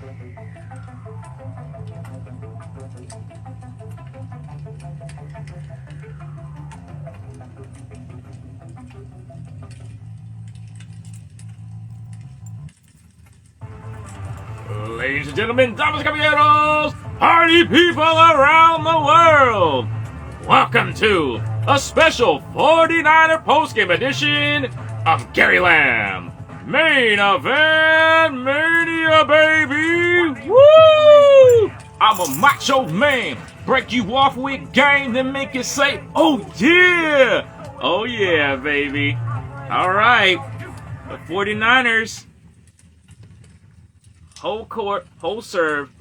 Ladies and gentlemen, damas y caballeros, party people around the world, welcome to a special 49er postgame edition of Gary Lamm Main Event Mania, baby! Woo! I'm a macho man, break you off with game, then make you say, oh yeah! Oh yeah, baby. Alright, the 49ers, whole court, whole serve,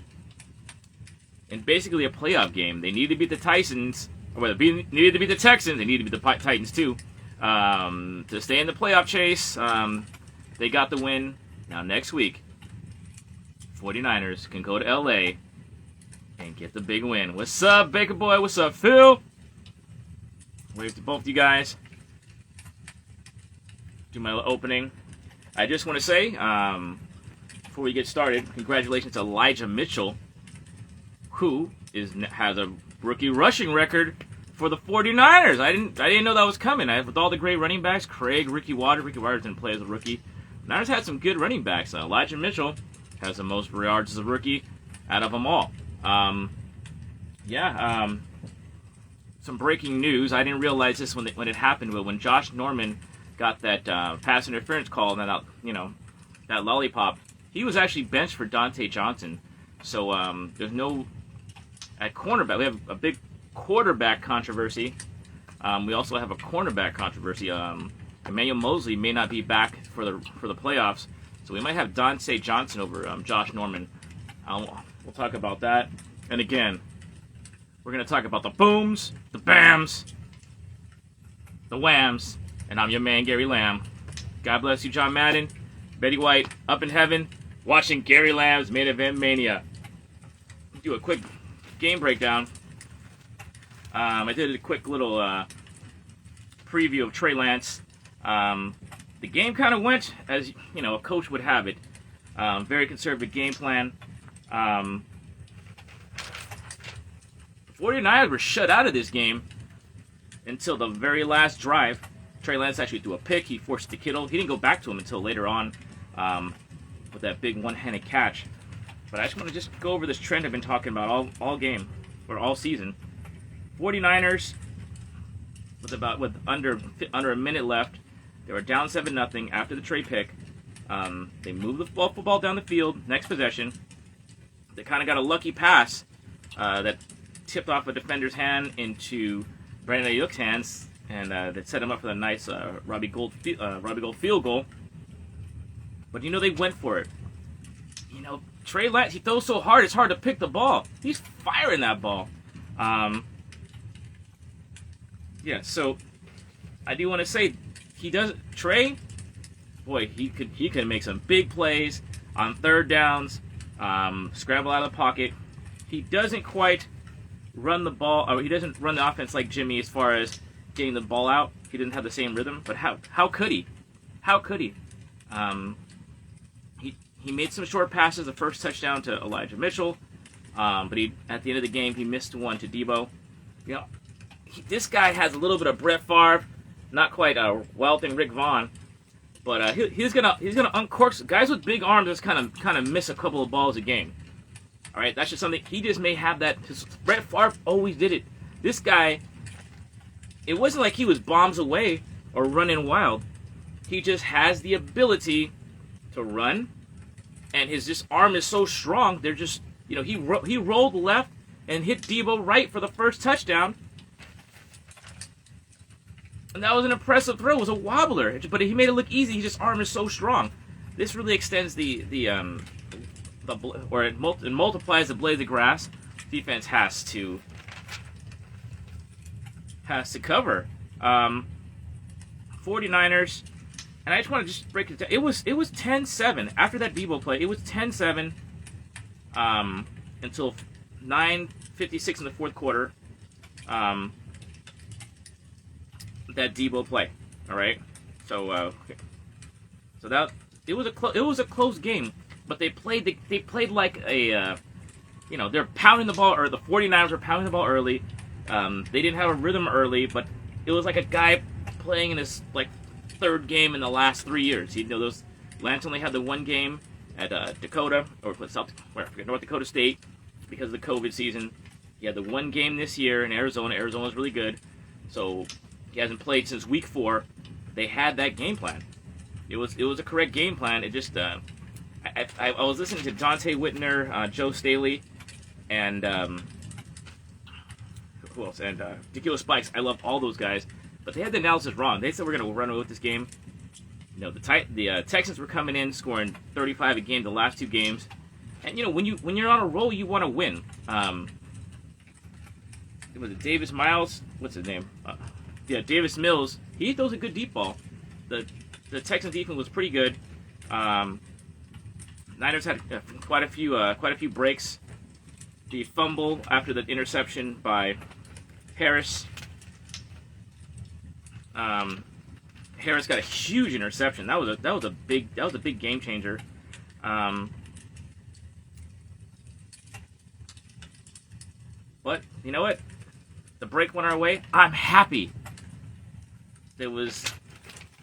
and basically a playoff game. They need to beat the Texans, or they needed to beat the Texans. They need to beat the Titans too to stay in the playoff chase. They got the win. Now next week, 49ers can go to LA and get the big win. What's up, Baker Boy? What's up, Phil? Wave to both of you guys. Do my opening. I just want to say, before we get started, congratulations to Elijah Mitchell, who has a rookie rushing record for the 49ers. I didn't know that was coming. With all the great running backs, Craig, Ricky Waters didn't play as a rookie. Niners had some good running backs. Elijah Mitchell has the most yards as a rookie out of them all. Some breaking news. I didn't realize this when it happened, but when Josh Norman got that pass interference call and that lollipop, he was actually benched for Dante Johnson. So there's no at cornerback. We have a big quarterback controversy. We also have a cornerback controversy. Emmanuel Mosley may not be back for the playoffs, so we might have Dante Johnson over Josh Norman. We'll talk about that. And again, we're going to talk about the booms, the bams, the whams, and I'm your man, Gary Lamm. God bless you, John Madden, Betty White, up in heaven, watching Gary Lamm's Main Event Mania. Do a quick game breakdown. I did a quick little preview of Trey Lance. The game kind of went as a coach would have it. Very conservative game plan. 49ers were shut out of this game until the very last drive. Trey Lance actually threw a pick. He forced the Kittle. He didn't go back to him until later on with that big one-handed catch. But I just want to go over this trend I've been talking about all game or all season. 49ers with under a minute left. They were down 7-0 after the Trey pick. They moved the football down the field. Next possession, they kind of got a lucky pass that tipped off a defender's hand into Brandon Ayuk's hands, and that set him up for the nice Robbie Gould field goal. But they went for it. Trey Lance, he throws so hard, it's hard to pick the ball. He's firing that ball. So I do want to say Trey, boy, he could make some big plays on third downs, scramble out of the pocket. He doesn't quite run the ball, or he doesn't run the offense like Jimmy as far as getting the ball out. He didn't have the same rhythm, but how could he? How could he? He made some short passes, the first touchdown to Elijah Mitchell, but at the end of the game, he missed one to Debo. This guy has a little bit of Brett Favre, not quite Welton Rick Vaughn, but he's gonna uncork guys with big arms. Just kind of miss a couple of balls a game. All right, that's just something he just may have that. Brett Favre always did it. This guy, it wasn't like he was bombs away or running wild. He just has the ability to run, and his arm is so strong. They're just he rolled left and hit Debo right for the first touchdown. And that was an impressive throw. It was a wobbler, but he made it look easy. His arm is so strong. This really extends it multiplies the blade of grass. Defense has to cover. 49ers, and I just want to break it down. It was 10-7 after that Debo play. It was 10-7 until 9:56 in the fourth quarter. That Debo play, all right. So that it was a close game. but they played like a they're pounding the ball, or the 49ers were pounding the ball early. They didn't have a rhythm early, but it was like a guy playing in his like third game in the last 3 years. Those Lance only had the one game at Dakota or North Dakota State because of the COVID season. He had the one game this year in Arizona. Arizona was really good, so he hasn't played since week 4. They had that game plan. It was a correct game plan. It just I was listening to Dante Whitner, Joe Staley, and who else? And Tequila Spikes. I love all those guys, but they had the analysis wrong. They said we're going to run away with this game. The Texans were coming in scoring 35 a game the last 2 games, and when you're on a roll, you want to win. Was it Davis Miles? What's his name? Davis Mills. He throws a good deep ball. The Texans defense was pretty good. Niners had quite a few breaks. The fumble after the interception by Harris. Harris got a huge interception. That was a big game changer. But you know what? The break went our way. I'm happy. There was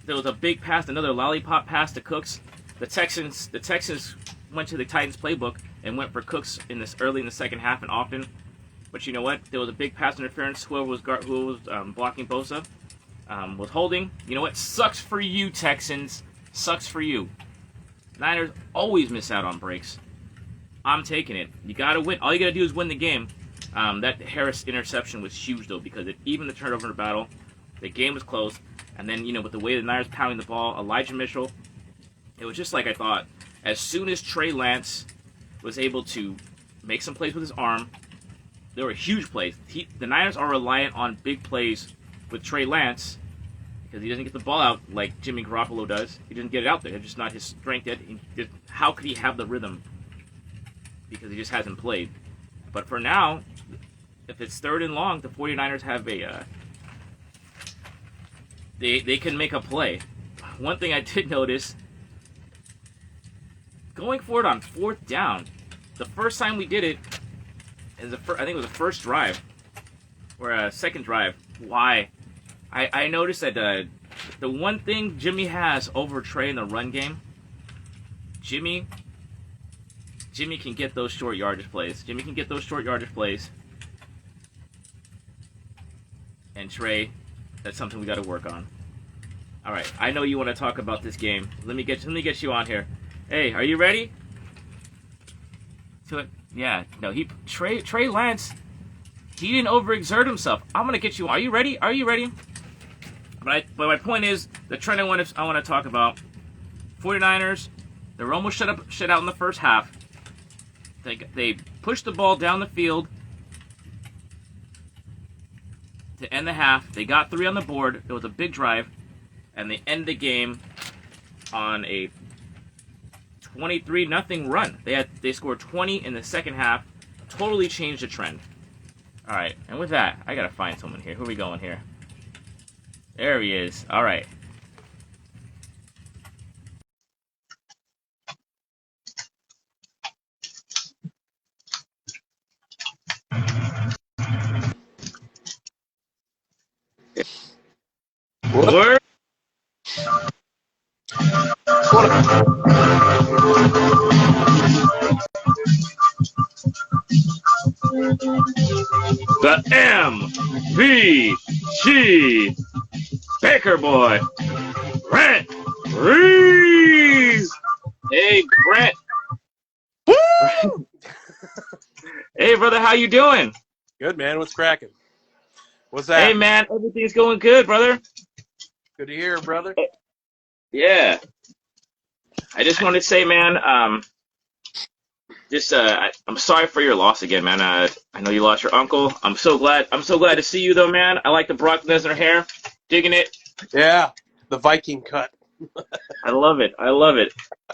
a big pass, another lollipop pass to Cooks. The Texans went to the Titans playbook and went for Cooks early in the second half and often. But you know what? There was a big pass interference. Whoever was blocking Bosa was holding. You know what? Sucks for you, Texans. Sucks for you. Niners always miss out on breaks. I'm taking it. You gotta win. All you gotta do is win the game. That Harris interception was huge though, because it evened the turnover battle. The game was close, and then with the way the Niners pounding the ball, Elijah Mitchell, it was just like I thought. As soon as Trey Lance was able to make some plays with his arm, there were huge plays. The Niners are reliant on big plays with Trey Lance because he doesn't get the ball out like Jimmy Garoppolo does. He doesn't get it out there. It's just not his strength yet. How could he have the rhythm? Because he just hasn't played. But for now, if it's 3rd and long, the 49ers have they can make a play. One thing I did notice, going forward on 4th down, the first time we did it, I think it was the first drive, or a second drive. Why? I noticed that the one thing Jimmy has over Trey in the run game, Jimmy can get those short yardage plays. And Trey, that's something we got to work on. All right, I know you want to talk about this game. Let me get you on here. Hey, are you ready? Yeah. No, Trey Lance, he didn't overexert himself. I'm gonna get you. Are you ready? But my point is the trend I want to talk about. 49ers, they were almost shut out in the first half. They pushed the ball down the field to end the half. They got 3 on the board. It was a big drive, and they end the game on a 23-0 run. They scored 20 in the second half. Totally changed the trend. All right, and with that, I gotta find someone here. Who are we going here? There he is. All right. Word. The MVP Baker Boy, Brett Reeves. Hey, Brett. Woo! Hey, brother, how you doing? Good, man. What's cracking? What's that? Hey, man, everything's going good, brother. Good to hear, brother. Yeah. I just wanted to say, man, I'm sorry for your loss again, man. I know you lost your uncle. I'm so glad to see you, though, man. I like the Brock Lesnar hair. Digging it. Yeah, the Viking cut. I love it.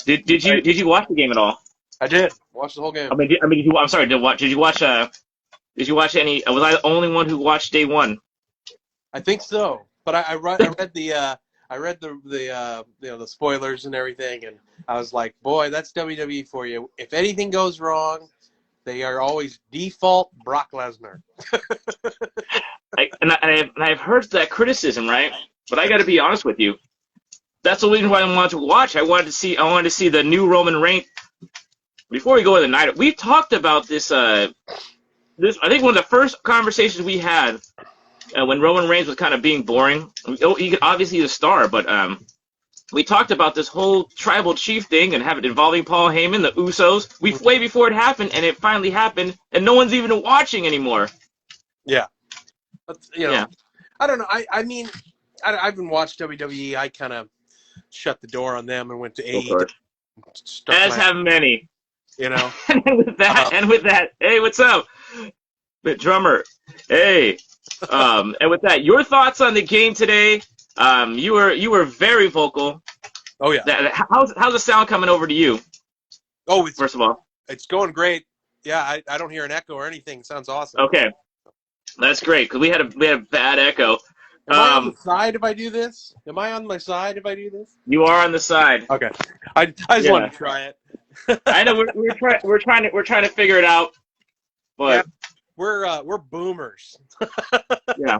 Did you watch the game at all? I did. Watch the whole game. I'm sorry. Did you watch any? Was I the only one who watched day one? I think so. But I read the I read the the spoilers and everything, and I was like, boy, that's WWE for you. If anything goes wrong, they are always default Brock Lesnar. I've heard that criticism, right? But I got to be honest with you. That's the reason why I wanted to watch. I wanted to see the new Roman Reigns. Before we go to the night, we talked about this. I think one of the first conversations we had when Roman Reigns was kind of being boring. Obviously he's a star, but we talked about this whole tribal chief thing and have it involving Paul Heyman, the Usos. Way before it happened, and it finally happened, and no one's even watching anymore. Yeah, but, Yeah. I don't know. I mean, I haven't watched WWE. I kind of shut the door on them and went to AEW. As have many. You know. and with that, hey, what's up, the drummer? Hey, and with that, your thoughts on the game today? You were very vocal. Oh yeah. How's the sound coming over to you? Oh, first of all, it's going great. Yeah, I don't hear an echo or anything. It sounds awesome. Okay, that's great because we had a bad echo. Am I on the side if I do this? Am I on my side if I do this? You are on the side. Okay. I just wanted to try it. I know we're trying to figure it out, but yeah, we're boomers. Yeah.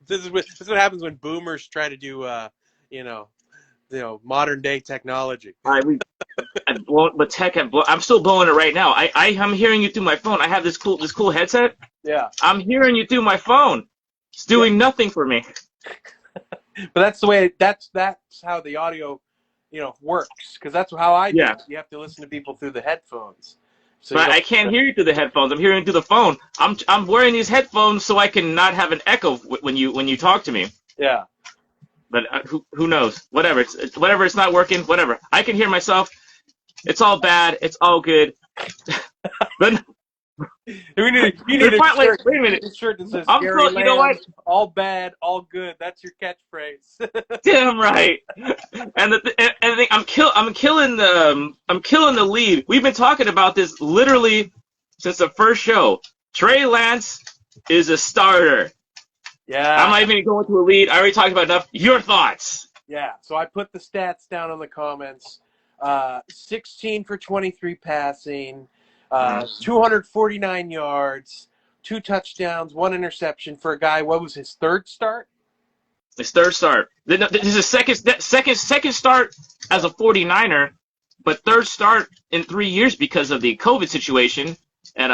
This is what happens when boomers try to do modern day technology. I'm still blowing it right now. I'm hearing you through my phone. I have this cool headset. Yeah. I'm hearing you through my phone. It's doing nothing for me. But that's the way. That's how the audio, works. Because that's how I do. Yeah. It. You have to listen to people through the headphones. So but I can't hear you through the headphones. I'm hearing you through the phone. I'm wearing these headphones so I can not have an echo when you talk to me. Yeah. But who knows? Whatever. It's not working. Whatever. I can hear myself. It's all bad. It's all good. But you need a shirt. Wait a minute. A shirt that says You know what? All bad, all good. That's your catchphrase. Damn right. And the thing, I'm killing the lead. We've been talking about this literally since the first show. Trey Lance is a starter. Yeah. I'm not even going to a lead. I already talked about enough. Your thoughts? Yeah. So I put the stats down in the comments. 16 for 23 passing, 249 yards, 2 touchdowns, 1 interception for a guy. What was his third start? His third start. This is his second start as a 49er, but third start in 3 years because of the COVID situation at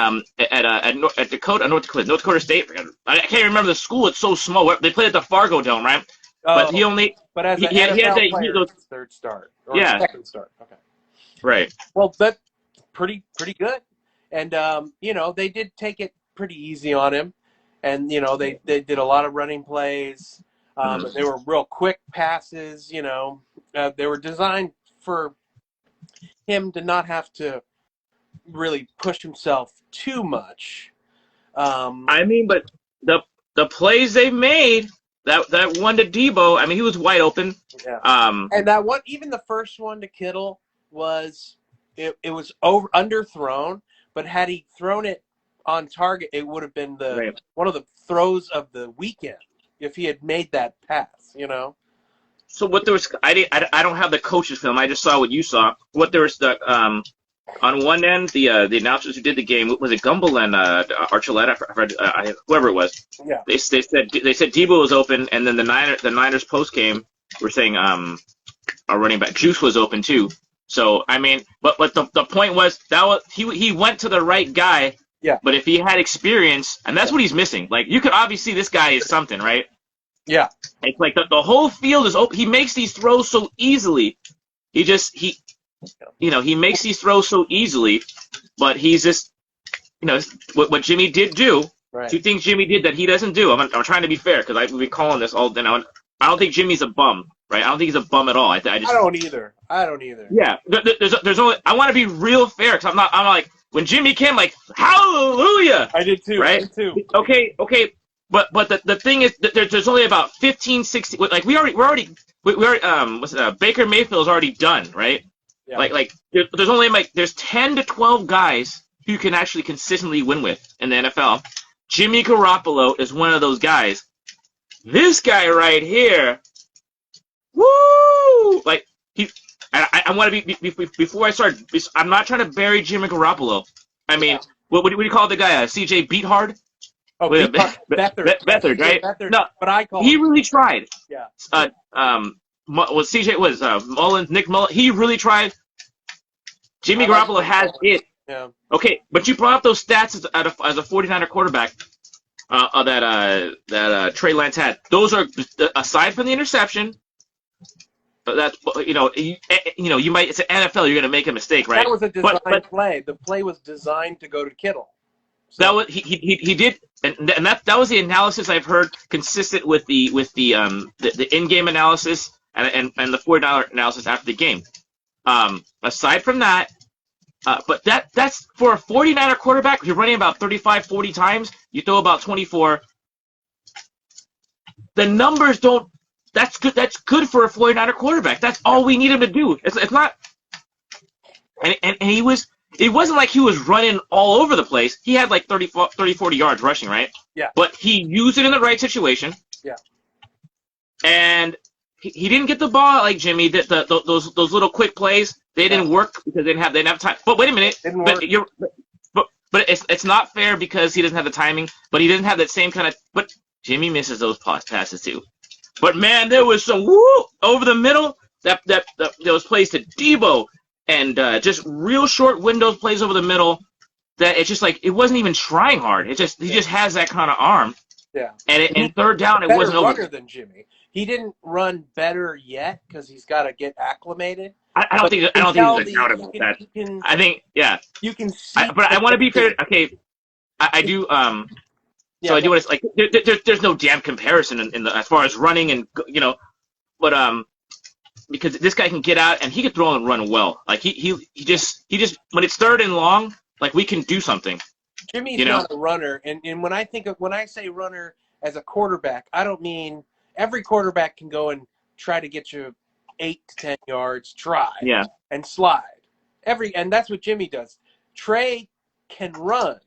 North Dakota State. I can't remember the school. It's so small. They played at the Fargo Dome, right? But as an NFL player, it's third start. Or second start. Okay. Right. Well, that's pretty good. And they did take it pretty easy on him. And they did a lot of running plays. They were real quick passes. They were designed for him to not have to really push himself too much. But the plays they made. That one to Debo, he was wide open. Yeah. And that one, even the first one to Kittle was underthrown, but had he thrown it on target, it would have been one of the throws of the weekend if he had made that pass. So what there was, I don't have the coach's film. I just saw what you saw. What there was on one end, the announcers who did the game, was it Gumbel and Archuleta, whoever it was. Yeah. They said Debo was open, and then the Niners post game were saying our running back Juice was open too. So but the point was he went to the right guy. Yeah. But if he had experience, and that's what he's missing. Like you could obviously see this guy is something, right? Yeah. It's like the whole field is open. He makes these throws so easily. He makes these throws so easily, but he's just, what Jimmy did do. Right. 2 things Jimmy did that he doesn't do. I'm trying to be fair because I've been calling this all. I don't think Jimmy's a bum, right? I don't think he's a bum at all. I don't either. Yeah, there's only. I want to be real fair because I'm like when Jimmy came, like hallelujah. I did too. Right? I did too. Okay. But the thing is that there's only about 15, 16. Like we already Baker Mayfield's already done, right? Yeah. Like there's only there's 10 to 12 guys who you can actually consistently win with in the NFL. Jimmy Garoppolo is one of those guys. This guy right here woo! Like I want to be before I start. I'm not trying to bury Jimmy Garoppolo. I mean, what do you call the guy? CJ Beathard? Oh, Beathard. Beathard, right? Beathard. No, But I call he him. really tried. Yeah. Was CJ was Mullins, Nick Mullins? He really tried. Jimmy Garoppolo has it. Yeah. Okay, but you brought up those stats as a 49er quarterback that Trey Lance had. Those are, aside from the interception, that's you might, it's an NFL, you're gonna make a mistake, right? That was a design play. The play was designed to go to Kittle. So. That was he did, and that was the analysis I've heard consistent with the in-game analysis and the 49er analysis after the game. Aside from that. But that's for a 49er quarterback. You're running about 35, 40 times. You throw about 24. The numbers don't. That's good. That's good for a 49er quarterback. That's all we need him to do. It's not. And he was. It wasn't like he was running all over the place. He had like 30, 40 yards rushing, right? Yeah. But he used it in the right situation. Yeah. And he didn't get the ball like Jimmy. Those little quick plays. They didn't work because they didn't have time. But wait a minute. But it's not fair because he doesn't have the timing. But he doesn't have that same kind of. But Jimmy misses those passes too. But man, there was some over the middle. That was plays to Debo and just real short windows plays over the middle. That it's just like it wasn't even trying hard. He just has that kind of arm. Yeah. And in third down, it wasn't over. Better than Jimmy. He didn't run better yet because he's got to get acclimated. I don't think he's a doubt about that. I think, yeah. You can see. But I want to be fair. Okay, I do. So I do want to like. There's no damn comparison in the as far as running and but because this guy can get out and he can throw and run well. Like he just when it's third and long, like we can do something. Jimmy's not a runner, and when I say runner as a quarterback, I don't mean every quarterback can go and try to get you 8 to 10 yards, and slide. And that's what Jimmy does. Trey can run.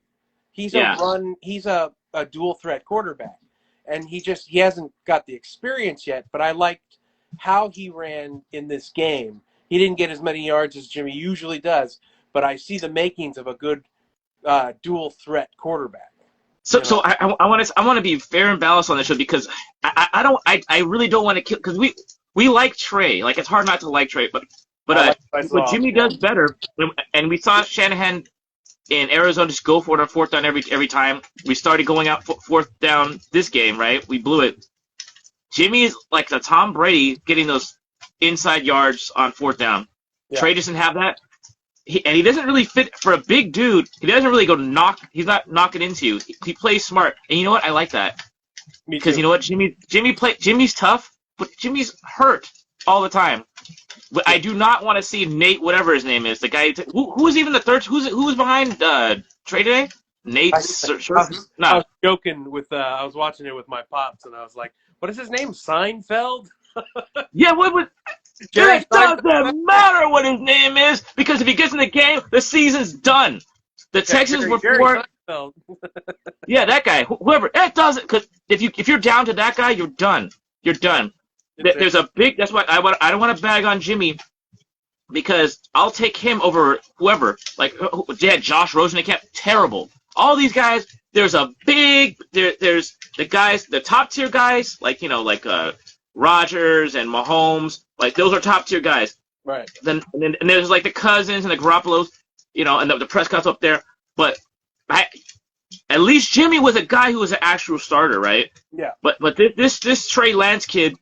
He's a dual threat quarterback. And he hasn't got the experience yet, but I liked how he ran in this game. He didn't get as many yards as Jimmy usually does, but I see the makings of a good dual threat quarterback. So I want to be fair and balanced on this show because I really don't want to kill because we like Trey. Like it's hard not to like Trey, but what Jimmy does better, and we saw Shanahan in Arizona just go for it on fourth down every time. We started going out fourth down this game, right? We blew it. Jimmy is like the Tom Brady getting those inside yards on fourth down. Yeah. Trey doesn't have that. He doesn't really fit for a big dude. He doesn't really go he's not knocking into you. He plays smart, and you know what? I like that because you know what? Jimmy's tough, but Jimmy's hurt all the time. But I do not want to see Nate, whatever his name is, the guy who was even the third. Who was behind Trey today? Nate. I was joking with. I was watching it with my pops, and I was like, "What is his name? Seinfeld?" Yeah. What? It doesn't matter what his name is because if he gets in the game, the season's done. The Texans were four. Yeah, that guy. Whoever. It doesn't because if you're down to that guy, you're done. You're done. There's a big. That's why I don't want to bag on Jimmy because I'll take him over whoever. Like they had Josh Rosen, terrible. All these guys. There's a big. There's the guys, the top tier guys, like Rodgers and Mahomes. Like those are top tier guys. Right. Then there's like the Cousins and the Garoppolos, and the Prescott's up there. But at least Jimmy was a guy who was an actual starter, right? Yeah. But this Trey Lance kid,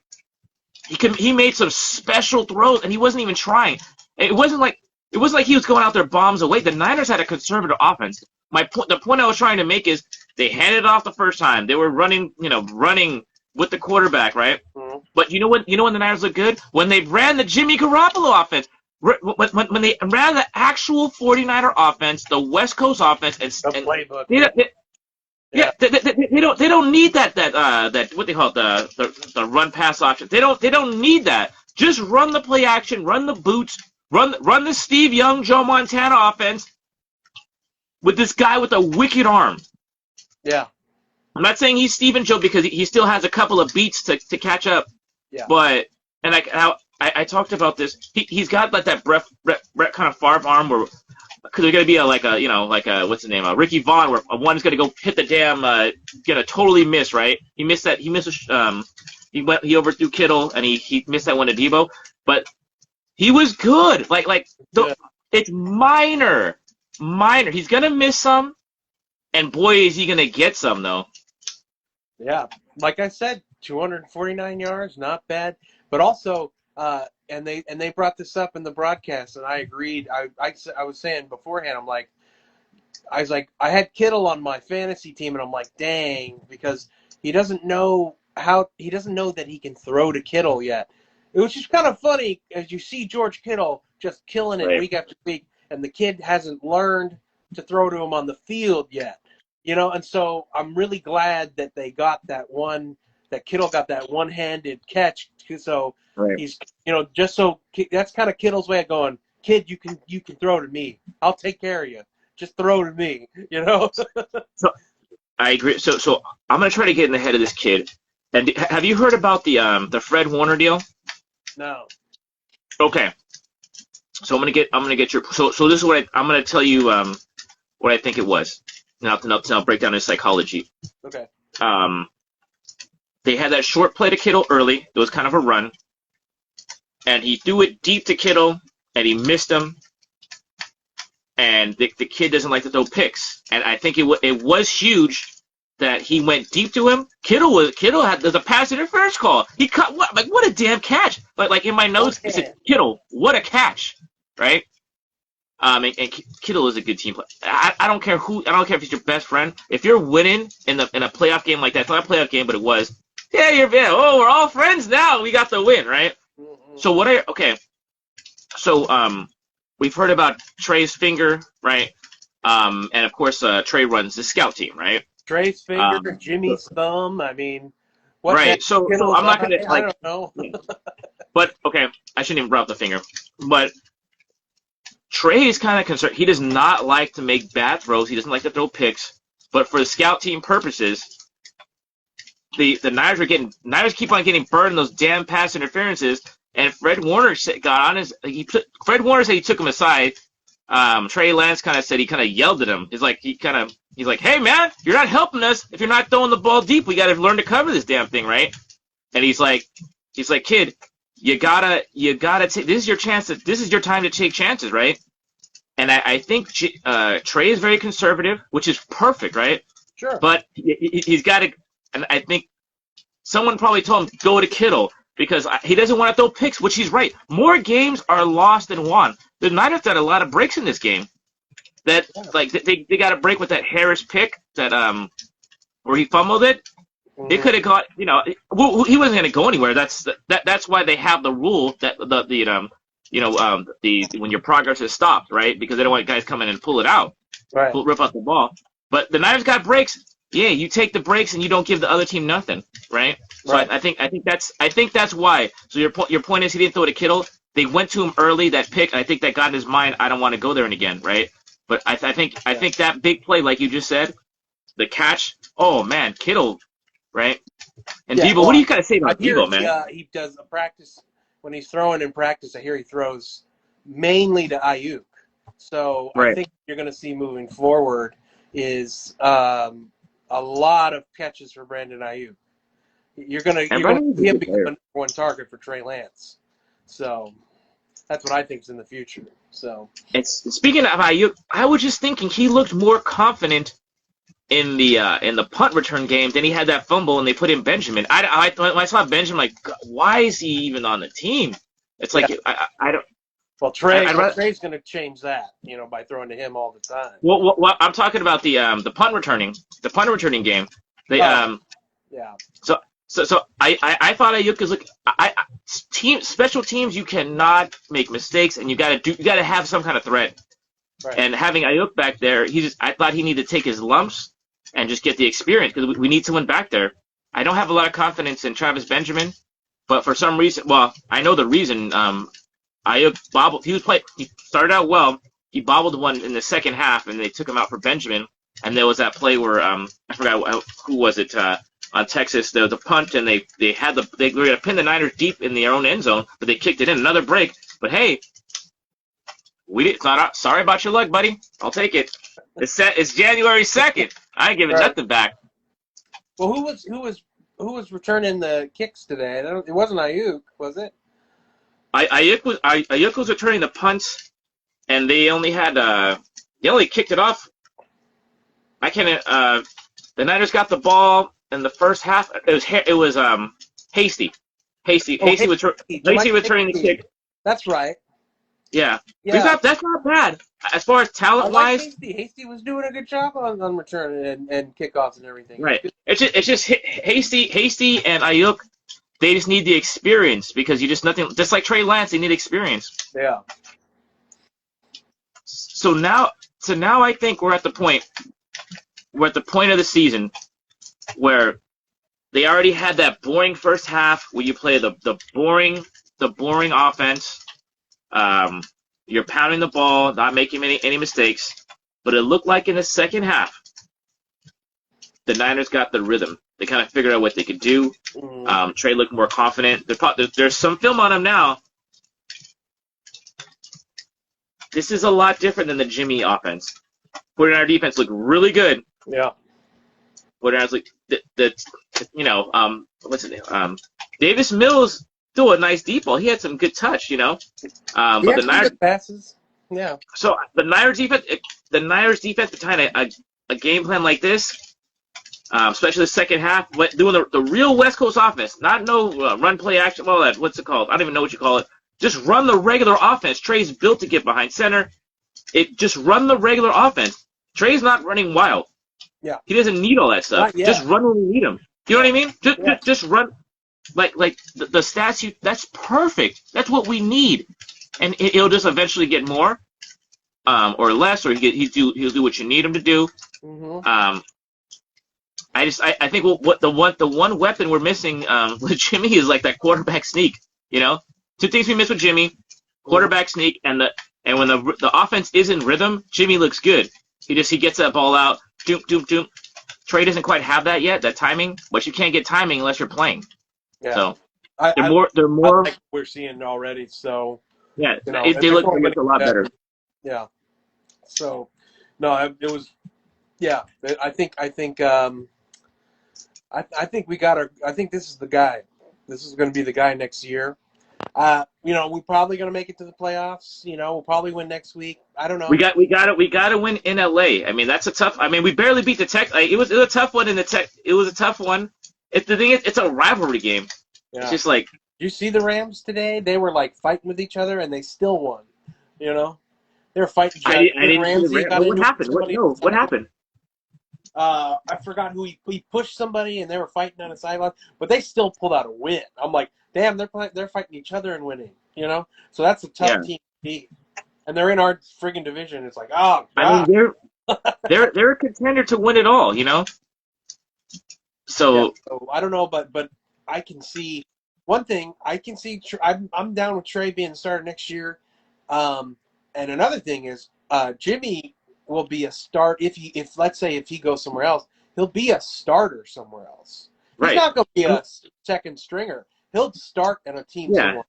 he made some special throws and he wasn't even trying. It wasn't like he was going out there bombs away. The Niners had a conservative offense. The point I was trying to make is they handed it off the first time. They were running with the quarterback, right? Mm-hmm. But you know when the Niners look good? When they ran the Jimmy Garoppolo offense. When they ran the actual 49er offense, the West Coast offense, and playbook. They don't need that what they call it, the run pass option. They don't need that. Just run the play action, run the boots, run the Steve Young, Joe Montana offense with this guy with a wicked arm. Yeah. I'm not saying he's Steve and Joe because he still has a couple of beats to catch up. Yeah. But and like how I talked about this. He's got like that Brett kind of Favre arm where because there's gonna be what's his name, Ricky Vaughn, where one's gonna go hit the damn gonna totally miss, right? He missed that. He missed he overthrew Kittle and he missed that one to Debo, but he was good. Yeah. It's minor. He's gonna miss some, and boy is he gonna get some though. Yeah, like I said, 249 yards, not bad. But also, and they brought this up in the broadcast, and I agreed. I was saying beforehand, I was like, I had Kittle on my fantasy team, and I'm like, dang, because he doesn't know that he can throw to Kittle yet. It was just kind of funny as you see George Kittle just killing it Right. week after week, and the kid hasn't learned to throw to him on the field yet. And so I'm really glad that they got that Kittle got that one-handed catch. So Right. he's, just so that's kind of Kittle's way of going, kid, you can throw to me. I'll take care of you. Just throw to me, So I agree. So I'm gonna try to get in the head of this kid. And have you heard about the Fred Warner deal? No. Okay. So I'm gonna get your so this is what I'm gonna tell you what I think it was. Now break down his psychology. Okay. They had that short play to Kittle early. It was kind of a run, and he threw it deep to Kittle, and he missed him. And the kid doesn't like to throw picks, and I think it was huge that he went deep to him. Kittle had the pass interference call. He cut what a damn catch! Like in my notes, it said Kittle, what a catch, right? And Kittle is a good team player. I don't care if he's your best friend. If you're winning in a playoff game like that, it's not a playoff game, but it was. Yeah, we're all friends now. We got the win, right? Mm-hmm. So we've heard about Trey's finger, right? And of course, Trey runs the scout team, right? Trey's finger, Jimmy's thumb. I mean, what? Right. So I'm not gonna I don't know. But okay, I shouldn't even rub the finger. But Trey is kind of concerned. He does not like to make bad throws. He doesn't like to throw picks. But for the scout team purposes, the Niners keep on getting burned in those damn pass interferences. And Fred Warner got on Fred Warner said he took him aside. Trey Lance kind of said he kind of yelled at him. He's like, hey man, you're not helping us if you're not throwing the ball deep. We got to learn to cover this damn thing, right? And he's like, kid, you gotta take. This is your chance. This is your time to take chances, right? And I think Trey is very conservative, which is perfect, right? Sure. But he's got to. And I think someone probably told him go to Kittle because he doesn't want to throw picks, which he's right. More games are lost than won. The Niners had a lot of breaks in this game. That they got a break with that Harris pick that where he fumbled it. Mm-hmm. It could have got he wasn't going to go anywhere. That's why they have the rule that when your progress is stopped, right? Because they don't want guys come in and pull it out, right. Rip out the ball. But the Niners got breaks. Yeah, you take the breaks and you don't give the other team nothing, right? So Right. I think that's why. So your point is he didn't throw to Kittle. They went to him early, that pick. I think that got in his mind. I don't want to go there and again, right? But I think that big play, like you just said, the catch. Oh man, Kittle, right? And Yeah, Debo, what do you gotta say about Debo, man? He does a practice when he's throwing in practice. I hear he throws mainly to Ayuk. So Right. I think you're going to see moving forward is a lot of catches for Brandon Ayuk. You're going to see him become the number one target for Trey Lance. So that's what I think is in the future. So Speaking of Ayuk, I was just thinking he looked more confident in the punt return game than he had that fumble and they put in Benjamin. When I saw Benjamin, like, why is he even on the team? It's like I don't. Well, Trey's going to change that, by throwing to him all the time. Well, I'm talking about the punt returning game. Yeah. So I thought Ayuk is special teams. You cannot make mistakes, and you got to have some kind of threat. Right. And having Ayuk back there, I thought he needed to take his lumps and just get the experience because we need someone back there. I don't have a lot of confidence in Travis Benjamin, but for some reason, well, I know the reason. Ayuk bobbled. He started out well. He bobbled one in the second half, and they took him out for Benjamin. And there was that play where I forgot who was it. on Texas, the punt, and they were going to pin the Niners deep in their own end zone, but they kicked it in. Another break. But hey, sorry about your luck, buddy. I'll take it. It's January 2nd. I ain't giving nothing back. Well, who was returning the kicks today? It wasn't Ayuk, was it? Ayuk was returning the punts, and they only kicked it off. The Niners got the ball in the first half. It was Hasty. Hasty was returning the kick. That's right. Yeah. That's not bad as far as talent wise. Hasty was doing a good job on returning and kickoffs and everything. Right. It's just Hasty and Ayuk. They just need the experience because just like Trey Lance, they need experience. Yeah. So now I think we're at the point of the season where they already had that boring first half where you play the boring offense. You're pounding the ball, not making any mistakes. But it looked like in the second half, the Niners got the rhythm. They kind of figured out what they could do. Trey looked more confident. There's some film on him now. This is a lot different than the Jimmy offense. 49er defense looked really good. Yeah. 49ers what's his name? Davis Mills threw a nice deep ball. He had some good touch, But the Niners passes. Yeah. So the Niners defense behind a game plan like this, especially the second half, doing the real West Coast offense, not no run play action. Well, what's it called? I don't even know what you call it. Just run the regular offense. Trey's built to get behind center. Just run the regular offense. Trey's not running wild. Yeah. He doesn't need all that stuff. Just run when we need him. You know what I mean? Just run. Like the stats. That's perfect. That's what we need. And he'll just eventually get more, or less, or he'll do what you need him to do. Mm-hmm. I think the one weapon we're missing with Jimmy is like that quarterback sneak. Two things we miss with Jimmy: quarterback sneak, and when the offense is in rhythm, Jimmy looks good. He gets that ball out, doom doom doom. Trey doesn't quite have that yet, that timing, but you can't get timing unless you're playing. Yeah. So they're more. Like we're seeing already. So yeah, they look a lot better. Yeah. So no, it was. Yeah, I think we got our. I think this is the guy. This is going to be the guy next year. We're probably going to make it to the playoffs. We'll probably win next week. I don't know. We got to win in LA. I mean, that's a tough. I mean, we barely beat the Tech. It was a tough one in the Tech. It was a tough one. The thing is, it's a rivalry game. Yeah. It's just like. Did you see the Rams today? They were like fighting with each other, and they still won. They were fighting. I didn't see what happened? What happened? I forgot who he pushed somebody, and they were fighting on the sideline, but they still pulled out a win. I'm like, damn, they're fighting each other and winning. So that's a tough team to beat, and they're in our friggin' division. It's like, oh, God. I mean, they're a contender to win it all. So I don't know, but I can see one thing. I can see I'm down with Trey being the starter next year, and another thing is Jimmy will be a start if let's say if he goes somewhere else, he'll be a starter somewhere else. He's not going to be a second stringer. He'll start in a team somewhere.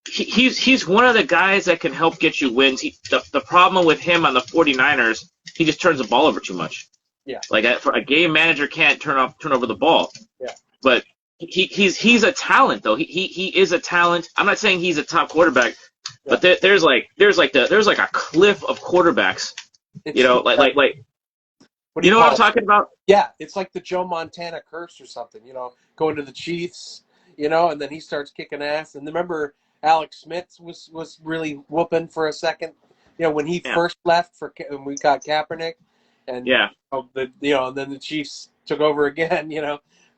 He's one of the guys that can help get you wins. The problem with him on the 49ers, he just turns the ball over too much. Yeah. Like a game manager can't turn over the ball. Yeah. But he's a talent though. He is a talent. I'm not saying he's a top quarterback, but there's like a cliff of quarterbacks. What I'm talking about? Yeah, it's like the Joe Montana curse or something. Going to the Chiefs, and then he starts kicking ass. And remember, Alex Smith was really whooping for a second. When he first left when we got Kaepernick, and and then the Chiefs took over again.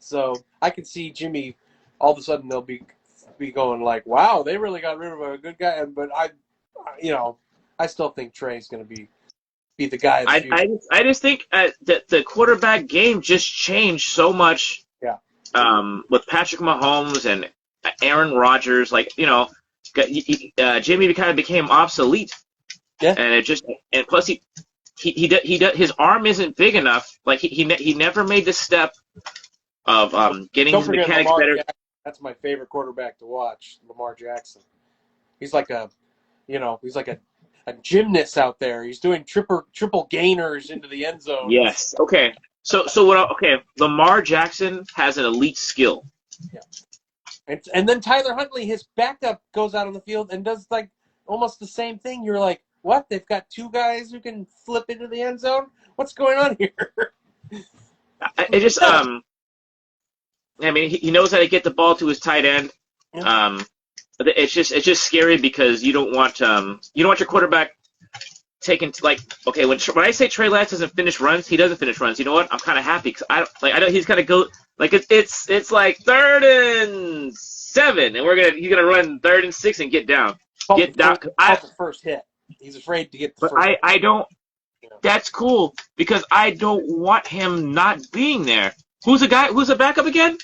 So I can see Jimmy. All of a sudden, they'll be going like, "Wow, they really got rid of a good guy." But I still think Trey's going to be the guy. I just think that the quarterback game just changed so much. Yeah. With Patrick Mahomes and Aaron Rodgers, Jimmy kind of became obsolete. Yeah. And plus his arm isn't big enough. Like he never made the step of getting Don't his forget mechanics Lamar better. Jackson. That's my favorite quarterback to watch, Lamar Jackson. He's like he's like a gymnast out there. He's doing triple gainers into the end zone. Yes. Okay. So okay, Lamar Jackson has an elite skill. Yeah. And then Tyler Huntley, his backup, goes out on the field and does like almost the same thing. You're like, what? They've got two guys who can flip into the end zone? What's going on here? It just I mean, he knows how to get the ball to his tight end. Yeah. It's just scary because you don't want your quarterback taking like, okay, when I say Trey Lance doesn't finish runs, he doesn't finish runs. You know what? I'm kind of happy because I know he's gonna go like it's like 3rd and 7, and he's gonna run 3rd and 6 and get down. Get down. The first hit. He's afraid to get the first hit. I don't. That's cool because I don't want him not being there. Who's the backup again?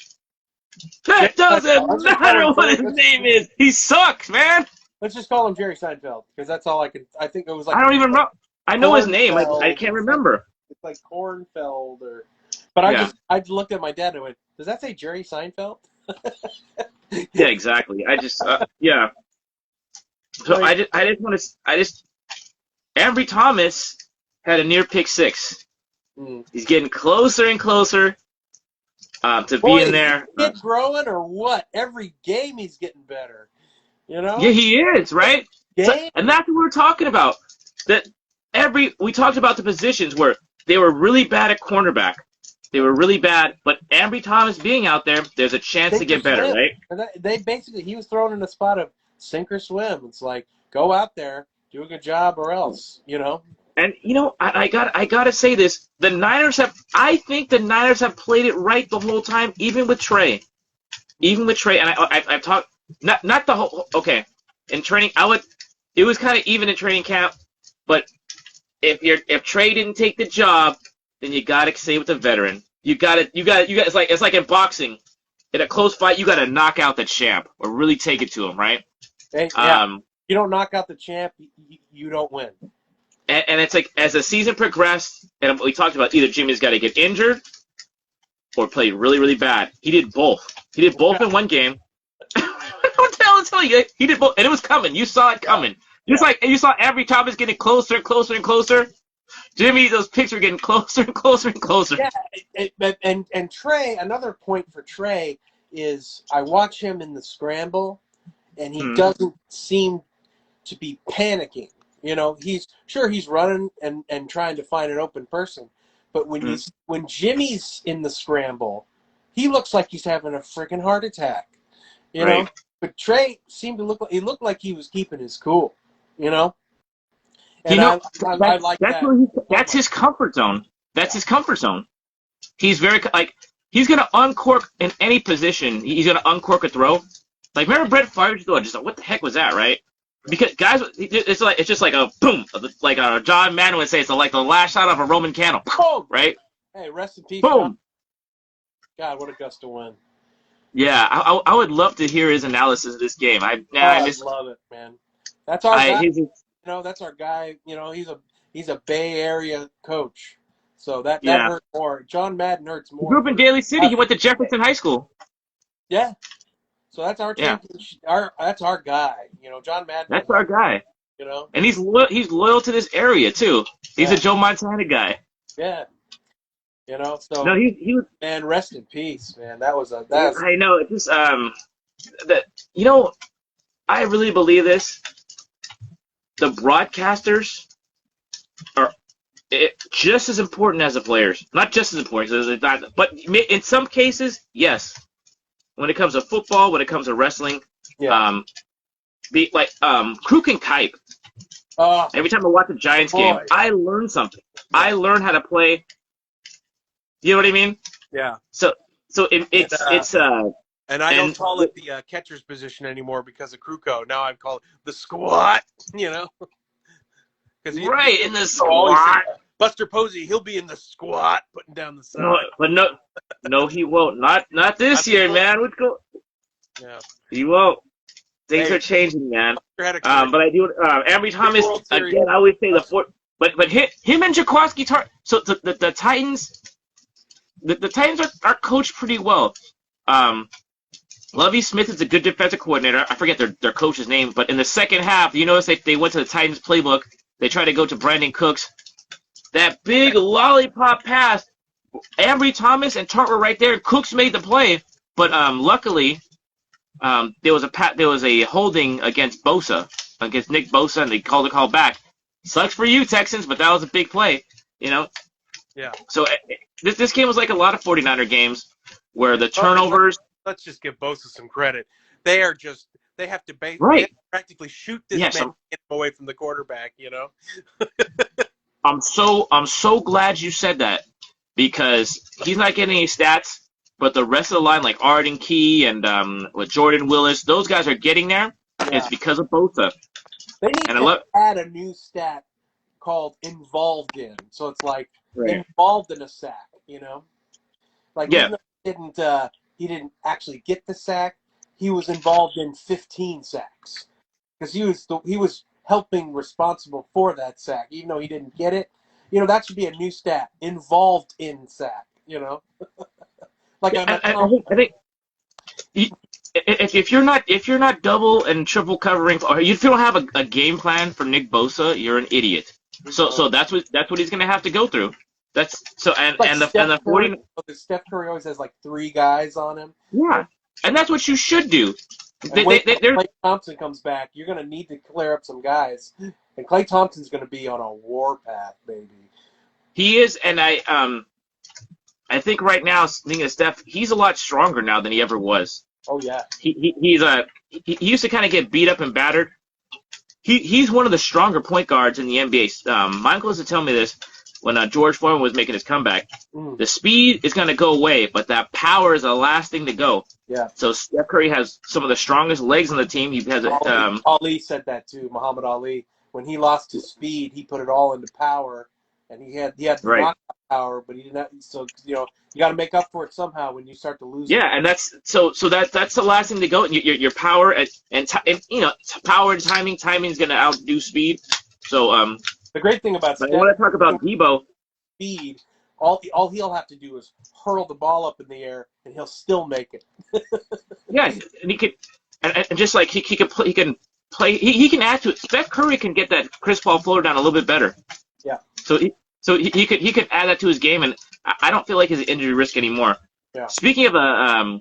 That doesn't matter what his name is. He sucks, man. Let's just call him Jerry Seinfeld because that's all I can. I think it was like. I don't even know. I know his name. I can't remember. It's like Kornfeld or. But I looked at my dad and went, "Does that say Jerry Seinfeld?" Yeah, exactly. Yeah. So I just want to. Ambry Thomas had a near pick 6. He's getting closer and closer to being there. Is he growing or what? Every game he's getting better. You know? Yeah, he is, right? And that's what we're talking about. We talked about the positions where they were really bad at cornerback. They were really bad, but Ambry Thomas being out there, there's a chance to get better, right? And he was thrown in a spot of sink or swim. It's like, go out there, do a good job, or else, you know. And I gotta say this: I think the Niners have played it right the whole time, even with Trey. And I've talked not the whole. Okay, in training, it was kind of even in training camp, but if Trey didn't take the job, then you gotta stay with the veteran. You got it's like in boxing, in a close fight, you gotta knock out the champ or really take it to him, right? Hey, yeah. You don't knock out the champ, you don't win. And it's like as the season progressed, and we talked about either Jimmy's got to get injured or play really, really bad. He did both. He did both in one game. What the hell is telling you? He did both, and it was coming. You saw it coming. Just like you saw every time it's getting closer and closer and closer. Jimmy, those picks were getting closer and closer and closer. Yeah, and Trey. Another point for Trey is I watch him in the scramble, and he doesn't seem to be panicking. You know, he's running and trying to find an open person, but when Jimmy's in the scramble, he looks like he's having a freaking heart attack. You know, but Trey seemed to look like he was keeping his cool. You know, and I like that. That's his comfort zone. That's his comfort zone. He's very he's gonna uncork in any position. He's gonna uncork a throw. Like remember Brett Favre's throw? Just like what the heck was that, right? Because guys, it's just like a boom, like John Madden would say. It's like the last shot of a Roman candle, boom, right? Hey, rest in peace. Boom. God, what a gust of wind. Yeah, I would love to hear his analysis of this game. I love it, man. That's our guy. That's our guy. You know, he's a Bay Area coach, so that hurts more. John Madden hurts more. He grew up in Daly City. He went to Jefferson High School. Yeah. So that's our that's our guy. You know, John Madden. That's our guy. You know, and he's loyal to this area too. He's a Joe Montana guy. Yeah. You know, so no, he was. Man, rest in peace, man. I know. It's just I really believe this. The broadcasters are just as important as the players. Not just as important, but in some cases, yes. When it comes to football, when it comes to wrestling, Kruk and Kipe. Every time I watch a Giants game, I learn something. Yeah. I learn how to play. You know what I mean? Yeah. So it's and I don't call it the catcher's position anymore because of Kruko. Now I call it the squat. You know. Right in the squat. Buster Posey, he'll be in the squat, putting down the side. No, he won't. Not this year, man. Let's go. Yeah. He won't. Things are changing, man. But I do. Ambry Thomas again. I always say the fourth. But him and Jaworski. So the Titans. the Titans are coached pretty well. Lovie Smith is a good defensive coordinator. I forget their coach's name, but in the second half, you notice they went to the Titans playbook. They tried to go to Brandon Cooks. That big lollipop pass, Ambry Thomas and Tart were right there. Cooks made the play, but luckily there was a holding against Nick Bosa, and they called the call back. Sucks for you, Texans, but that was a big play, you know. Yeah. So this game was like a lot of 49er games where the turnovers. Let's just give Bosa some credit. They have to practically shoot this man away from the quarterback, you know. I'm so glad you said that, because he's not getting any stats, but the rest of the line, like Arden Key and with Jordan Willis, those guys are getting there. Yeah. It's because of Bosa. They need to add a new stat called involved in. So it's like involved in a sack, you know? Like he didn't actually get the sack. He was involved in 15 sacks. Because he was helping responsible for that sack, even though he didn't get it. You know, that should be a new stat. Involved in sack, you know? I think if you're not double and triple covering, or if you don't have a game plan for Nick Bosa, you're an idiot. So that's what he's gonna have to go through. That's so and the 40. Steph Curry always has like 3 guys on him. Yeah, and that's what you should do. Klay Thompson comes back, you're gonna need to clear up some guys, and Klay Thompson's gonna be on a warpath, baby. He is, and I think right now, speaking of Steph, he's a lot stronger now than he ever was. Oh yeah. He used to kind of get beat up and battered. He's one of the stronger point guards in the NBA. Michael used to tell me this when George Foreman was making his comeback. The speed is going to go away, but that power is the last thing to go. Yeah. So Steph Curry has some of the strongest legs on the team. He has Ali said that too. Muhammad Ali, when he lost his speed, he put it all into power, and he had the knockout power, but he didn't have, so you know, you got to make up for it somehow when you start to lose. Yeah, and that's the last thing to go. Your power and you know, power and timing is going to outdo speed. So the great thing about Steph, I want to talk about Debo. Speed, all he'll have to do is hurl the ball up in the air, and he'll still make it. Yeah, and he could, and just like he can play, he can add to it. Steph Curry can get that Chris Paul floater down a little bit better. Yeah. So he could add that to his game, and I don't feel like he's an injury risk anymore. Yeah. Speaking of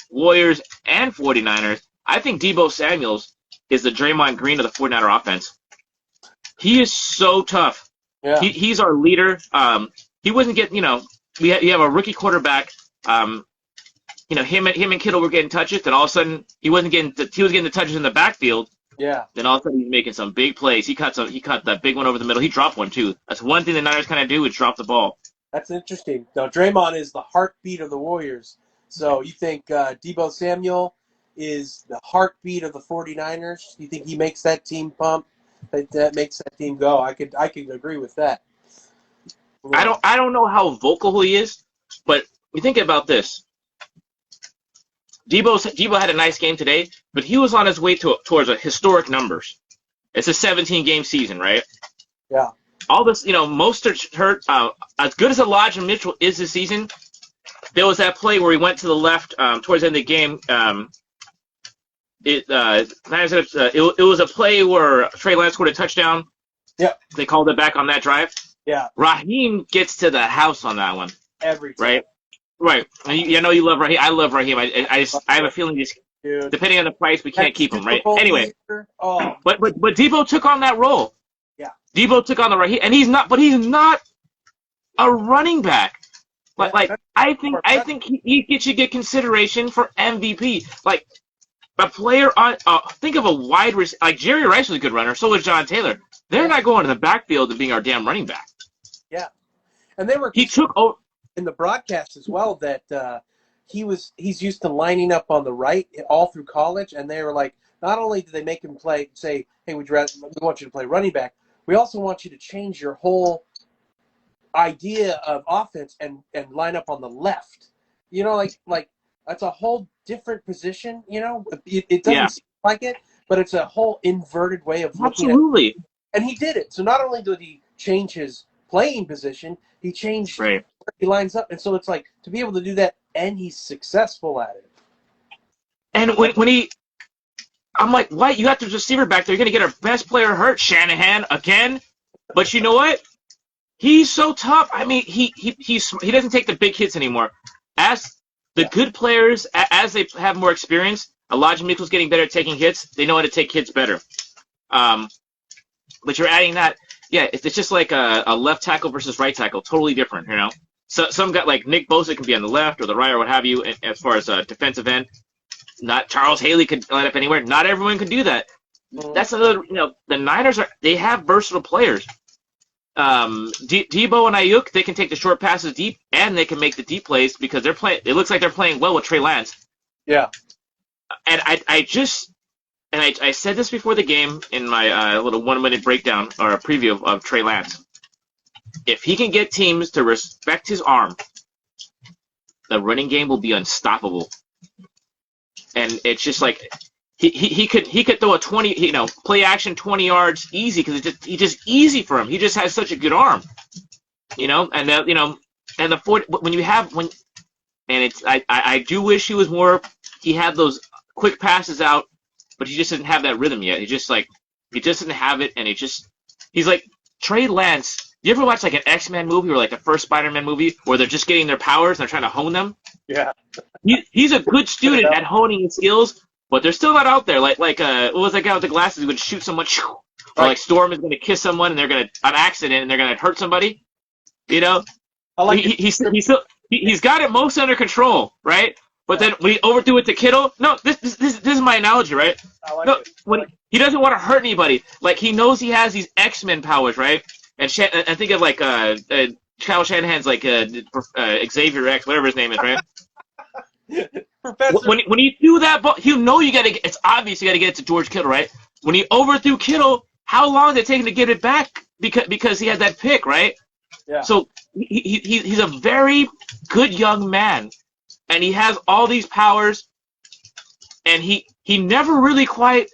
Warriors and 49ers, I think Debo Samuels is the Draymond Green of the 49er offense. He is so tough. Yeah. He's our leader. He wasn't getting, you know, you have a rookie quarterback. You know, him and Kittle were getting touches, then all of a sudden he was getting the touches in the backfield. Yeah. Then all of a sudden he's making some big plays. He caught that big one over the middle. He dropped one too. That's one thing the Niners kind of do, is drop the ball. That's interesting. Now Draymond is the heartbeat of the Warriors. So you think Debo Samuel is the heartbeat of the 49ers? You think he makes that team pump? That makes that team go? I could agree with that. Yeah. I don't know how vocal he is, but you think about this. Debo had a nice game today, but he was on his way towards a historic numbers. It's a 17-game season, right? Yeah. All this, you know, Mostert's hurt. As good as Elijah Mitchell is this season, there was that play where he went to the left towards the end of the game. It was a play where Trey Lance scored a touchdown. Yeah. They called it back on that drive. Yeah. Raheem gets to the house on that one. Every time. Right? Right. I know you love Raheem. I love Raheem. I have a feeling depending on the price, we can't keep him, right? Anyway. Oh. But Debo took on that role. Yeah. Debo took on the Raheem, and he's not a running back. I think he should get consideration for MVP. Like a player on think of a wide receiver, like Jerry Rice was a good runner, so was John Taylor. They're not going to the backfield and being our damn running back. Yeah. And he took over in the broadcast as well that he's used to lining up on the right all through college, and they were like, not only did they make him say, hey, we want you to play running back, we also want you to change your whole idea of offense and line up on the left. You know, like that's a whole different position, you know? It doesn't seem like it, but it's a whole inverted way of looking at it. And he did it. So not only did he change his playing position, he changed he lines up, and so it's like to be able to do that, and he's successful at it. And when he, I'm like, what? You got the receiver back there. You're gonna get our best player hurt, Shanahan, again. But you know what? He's so tough. I mean, he doesn't take the big hits anymore. As the good players, as they have more experience, Elijah Mitchell's getting better at taking hits. They know how to take hits better. But you're adding that. Yeah, it's just like a left tackle versus right tackle. Totally different, you know. So some guy like Nick Bosa can be on the left or the right or what have you. As far as defensive end, not Charles Haley could line up anywhere. Not everyone can do that. That's another. You know, the Niners they have versatile players. Debo and Ayuk, they can take the short passes deep, and they can make the deep plays because they're playing. It looks like they're playing well with Trey Lance. Yeah. And I said this before the game in my little 1-minute breakdown or a preview of Trey Lance. If he can get teams to respect his arm, the running game will be unstoppable. And it's just like he could throw a 20, play action 20 yards easy because it's just easy for him. He just has such a good arm, and the 40 I do wish he was more. He had those quick passes out, but he just didn't have that rhythm yet. He just didn't have it, and he's like Trey Lance. You ever watch like an X-Men movie or like the first Spider-Man movie where they're just getting their powers and they're trying to hone them? Yeah. He's a good student at honing his skills, but they're still not out there. Like what was that guy with the glasses who would shoot someone? Or like Storm is going to kiss someone and they're going to on accident and they're going to hurt somebody. I like he's got it most under control, right? But then when he overthrew it to Kittle, no, this is my analogy, right? He doesn't want to hurt anybody. Like he knows he has these X-Men powers, right? And I think of like Kyle Shanahan's like Xavier X, whatever his name is, right? Professor. When you do that ball, it's obvious you got to get it to George Kittle, right? When he overthrew Kittle, how long did it take him to get it back? Because he had that pick, right? Yeah. So he's a very good young man, and he has all these powers, and he never really quite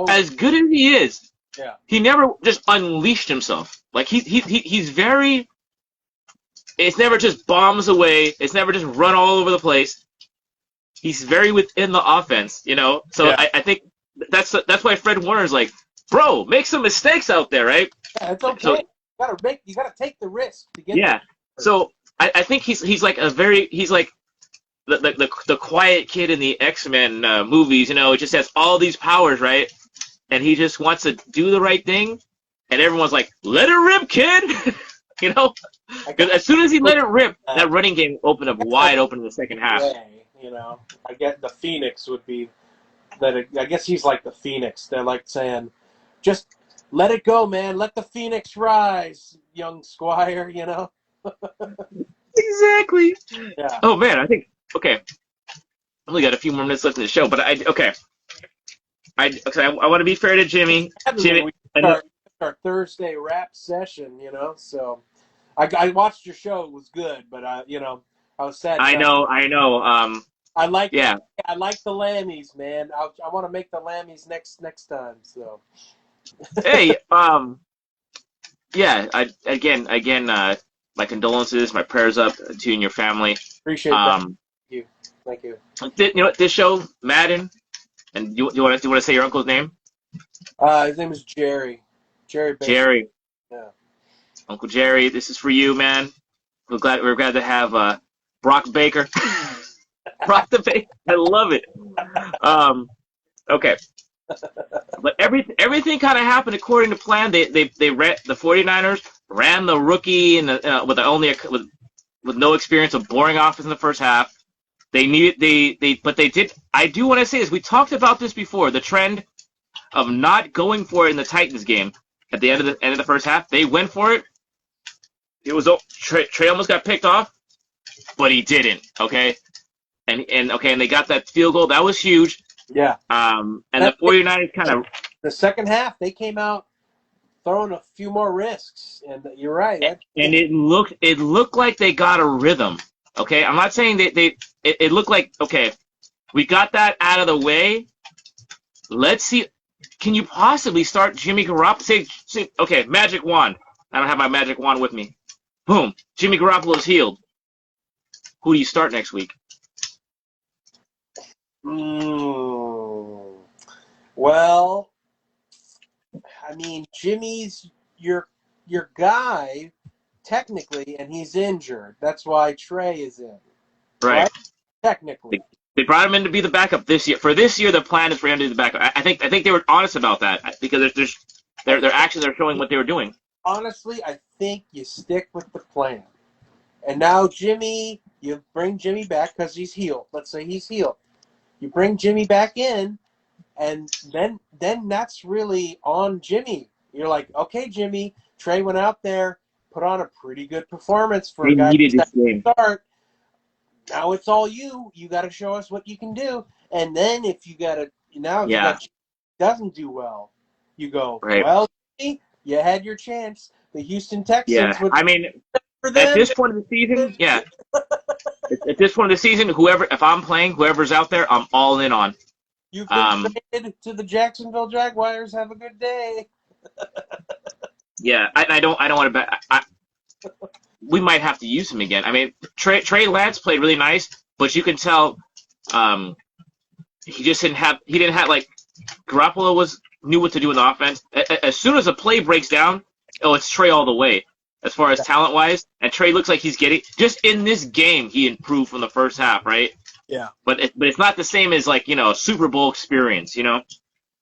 as good as he is. Yeah. He never just unleashed himself. Like he's very. It's never just bombs away. It's never just run all over the place. He's very within the offense, So yeah. I think that's why Fred Warner's like, bro, make some mistakes out there, right? Yeah, it's okay. So, you gotta take the risk to get. Yeah. There. So I think he's like the quiet kid in the X-Men movies, It just has all these powers, right? And he just wants to do the right thing, and everyone's like, "Let it rip, kid!" Because as soon as he let it rip, that running game opened up wide open in the second half. I get the Phoenix would be that. I guess he's like the Phoenix. They're like saying, "Just let it go, man. Let the Phoenix rise, young squire." Exactly. Yeah. Oh man, I think okay. I only got a few more minutes left in the show, but I want to be fair to Jimmy. Our Thursday rap session, So I watched your show; it was good, but I was sad. I know. I like the Lammies, man. I want to make the Lammies next time. So. Hey, yeah. Again, my condolences, my prayers up to you and your family. Appreciate that. Thank you. You know what? This show, Madden, and you want to say your uncle's name? His name is Jerry. Jerry. Yeah. Uncle Jerry, this is for you, man. We're glad to have Brock Baker. Brock the Baker. I love it. Okay. But everything kind of happened according to plan. The 49ers ran the rookie and with no experience, a boring offense in the first half. But they did. I do want to say this. We talked about this before. The trend of not going for it in the Titans game at the end of the first half. They went for it. It was Trey almost got picked off, but he didn't. Okay, and they got that field goal. That was huge. Yeah. And the 49ers kind of the second half they came out throwing a few more risks, and you're right. And it looked like they got a rhythm. Okay, I'm not saying it looked like okay, we got that out of the way. Let's see. Can you possibly start Jimmy Garoppolo? Say, okay, magic wand. I don't have my magic wand with me. Boom. Jimmy Garoppolo's healed. Who do you start next week? Well, I mean, Jimmy's your guy technically, and he's injured. That's why Trey is in. Right. Technically. They brought him in to be the backup this year. For this year, the plan is for him to be the backup. I think they were honest about that because their actions are showing what they were doing. Honestly, I think you stick with the plan. And now Jimmy, you bring Jimmy back because he's healed. Let's say he's healed. You bring Jimmy back in, and then that's really on Jimmy. You're like, okay, Jimmy, Trey went out there, put on a pretty good performance for They a guy needed who's this game. start. Now it's all you. You got to show us what you can do. And then if you got doesn't do well, you go, right. well, Jimmy, you had your chance. The Houston Texans would. I mean, for them, at this point of the season, yeah. At this point of the season, if I'm playing, whoever's out there, I'm all in on. You've been traded to the Jacksonville Jaguars. Have a good day. Yeah, I don't want to bet. We might have to use him again. I mean, Trey Lance played really nice, but you can tell he didn't have like Garoppolo knew what to do in the offense. As soon as a play breaks down, it's Trey all the way. As far as talent wise, and Trey looks like he's getting just in this game he improved from the first half, right? Yeah. But it's not the same as like a Super Bowl experience,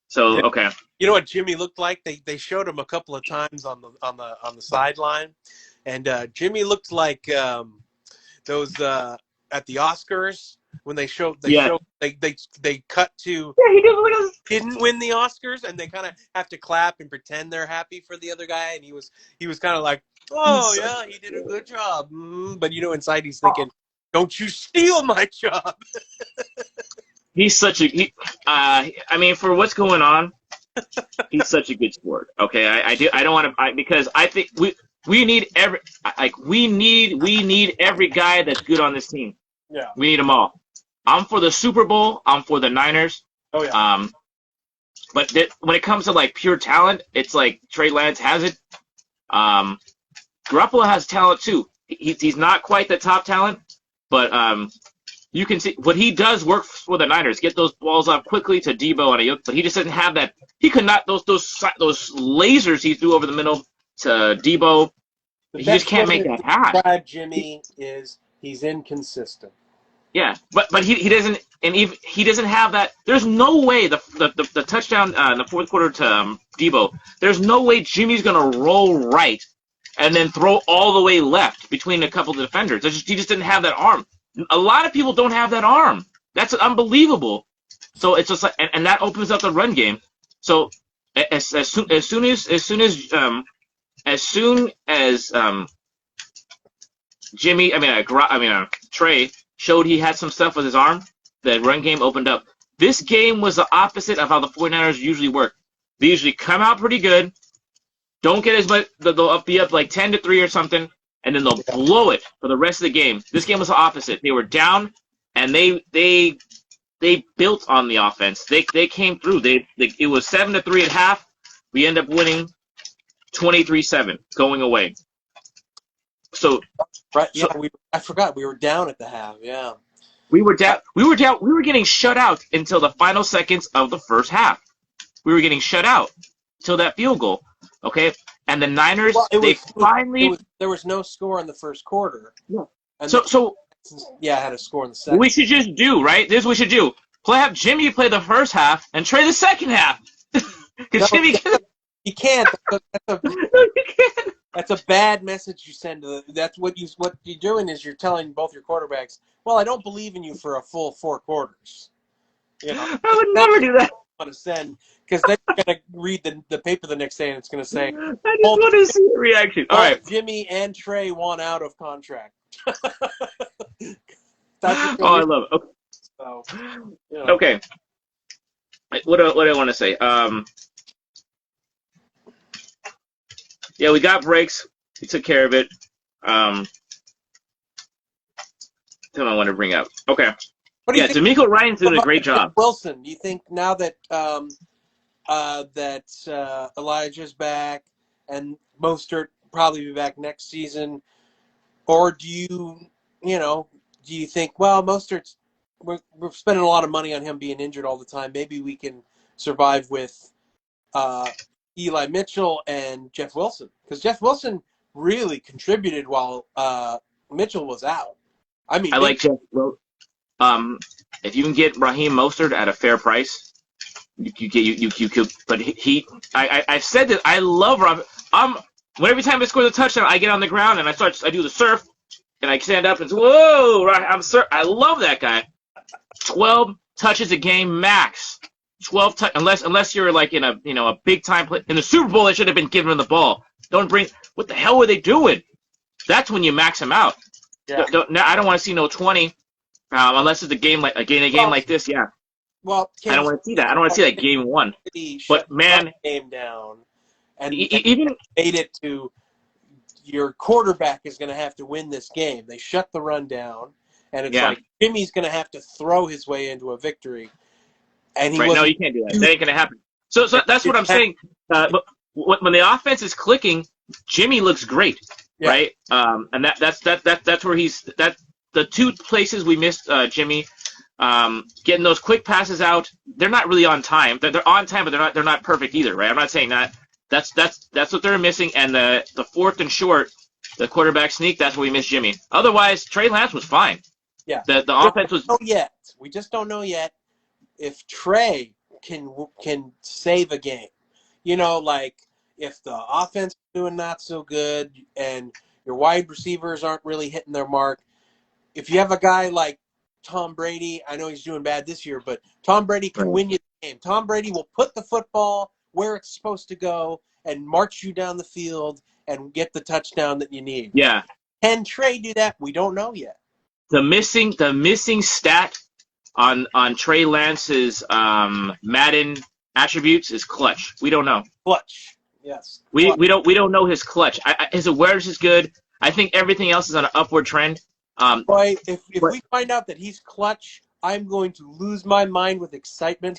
So okay. You know what Jimmy looked like? They showed him a couple of times on the sideline, and Jimmy looked like those at the Oscars when they cut to he didn't win the Oscars, and they kind of have to clap and pretend they're happy for the other guy, and he was kind of like, oh yeah, he did a good job, but inside he's thinking, don't you steal my job. He's such a I mean, for what's going on, he's such a good sport. Okay, I don't want to because I think we need every guy that's good on this team. Yeah, we need them all. I'm for the Super Bowl. I'm for the Niners. Oh yeah. But when it comes to like pure talent, it's like Trey Lance has it. Garoppolo has talent too. He's not quite the top talent, but you can see what he does work for the Niners. Get those balls up quickly to Debo and Ayuk, but he just doesn't have that. He could not those lasers he threw over the middle to Debo. He just can't make that pass. Jimmy is he's inconsistent. Yeah, but he doesn't, and he doesn't have that. There's no way the touchdown in the fourth quarter to Debo. There's no way Jimmy's gonna roll right and then throw all the way left between a couple of defenders. He just didn't have that arm. A lot of people don't have that arm. That's unbelievable. So it's just like, and that opens up the run game. So as soon as Trey showed he had some stuff with his arm, the run game opened up. This game was the opposite of how the 49ers usually work. They usually come out pretty good, don't get as much, they'll be up like 10-3 or something, and then they'll blow it for the rest of the game. This game was the opposite. They were down, and they built on the offense. They came through. It was 7-3 at half. We end up winning 23-7 going away. So right, yeah, I forgot we were down at the half. Yeah, we were down. We were getting shut out until the final seconds of the first half. We were getting shut out till that field goal. Okay, and the Niners there was no score in the first quarter. Yeah. And So had a score in the second. We should just do right. This is what we should do. Have Jimmy play the first half and Trey the second half. Because Jimmy, you can't. No, you can't. That's a bad message you send to that's what you're doing is you're telling both your quarterbacks, well, I don't believe in you for a full 4 quarters. I would never do that. Want to send because then you're gonna read the paper the next day and it's gonna say, I just want to see the reaction. All right, Jimmy and Trey want out of contract. I love it. Okay. So, Okay. What do I want to say? Yeah, we got breaks. We took care of it. Something I want to bring up. Okay. D'Amico Ryan's doing a great job. Wilson, do you think now that Elijah's back and Mostert probably be back next season, Or do you think, well, Mostert's, we're spending a lot of money on him being injured all the time. Maybe we can survive with Eli Mitchell and Jeff Wilson, because Jeff Wilson really contributed while Mitchell was out. I mean, I like Jeff. Well, if you can get Raheem Mostert at a fair price, you could. But I've said that I love Rob. Every time I score the touchdown, I get on the ground and I do the surf and I stand up and say, whoa, I love that guy. 12 touches a game max. 12 unless you're like in a big time play in the Super Bowl, they should have been giving him the ball. What the hell were they doing? That's when you max him out. Yeah. I don't want to see no 20 unless it's a game like this. Yeah. Well, I don't want to see that. I don't want to see that game one. But man, game down and even made it to your quarterback is going to have to win this game. They shut the run down, and it's like Jimmy's going to have to throw his way into a victory. And no, you can't do that. That ain't going to happen. So that's what I'm saying. But when the offense is clicking, Jimmy looks great, right? And that's where the two places we missed Jimmy. Getting those quick passes out, they're not really on time. They're on time, but they're not perfect either, right? I'm not saying that. That's what they're missing. And the fourth and short, the quarterback sneak, that's where we missed Jimmy. Otherwise, Trey Lance was fine. Yeah. The offense was. We just don't know yet if Trey can save a game. Like if the offense is doing not so good and your wide receivers aren't really hitting their mark. If you have a guy like Tom Brady, I know he's doing bad this year, but Tom Brady can win you the game. Tom Brady will put the football where it's supposed to go and march you down the field and get the touchdown that you need. Yeah. Can Trey do that? We don't know yet. The missing stat on Trey Lance's Madden attributes is clutch. We don't know. Clutch. Yes. We don't know his clutch. His awareness is good. I think everything else is on an upward trend. Boy, if we find out that he's clutch, I'm going to lose my mind with excitement.